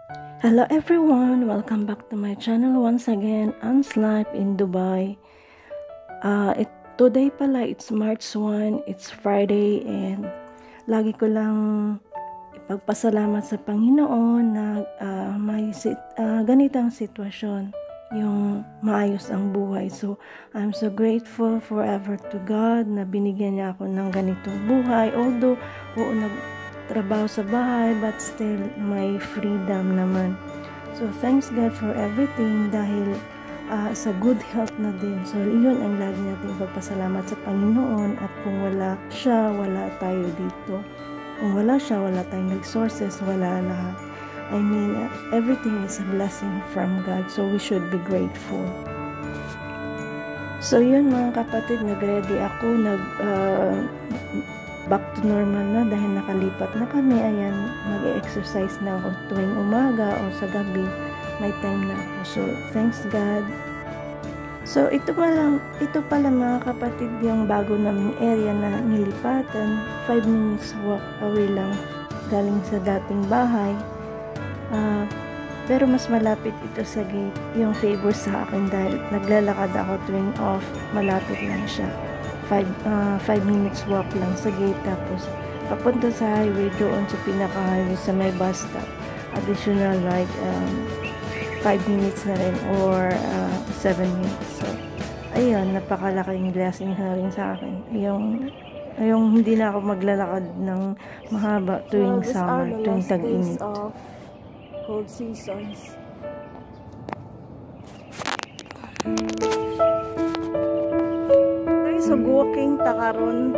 Hello everyone, welcome back to my channel once again, Anne's Life in Dubai. Today pala, it's March 1, it's Friday, and lagi ko lang ipagpasalamat sa Panginoon na ganitong sitwasyon, yung maayos ang buhay. So, I'm so grateful forever to God na binigyan niya ako ng ganitong buhay. Although, nagtrabaho sa bahay, but still, may freedom naman. So, thanks God for everything dahil sa good health na din. So, yun ang lagi natin ipagpasalamat sa Panginoon, at kung wala siya, wala tayo dito. Kung wala siya, wala tayong resources, wala lahat. I mean, everything is a blessing from God, so we should be grateful. So, yun mga kapatid, nag-ready ako, back to normal na dahil nakalipat na kami. Ayan, mag-exercise na ako tuwing umaga o sa gabi, may time na ako. So, thanks God. So, ito pala mga kapatid, yung bago naming area na nilipatan. 5 minutes walk away lang galing sa dating bahay. Pero mas malapit ito sa gate, yung favor sa akin dahil naglalakad ako tuwing off, malapit lang siya. 5 minutes walk lang sa gate, tapos papunta sa highway, doon sa pinaka-highway sa may bus stop. Additional like 5 minutes na rin or 7 minutes. So, ayun, napakalaking blessing na rin sa akin. Yung hindi na ako maglalakad ng mahaba tuwing summer, tuwing tag-init. Cold seasons. Ay, so walking takaron.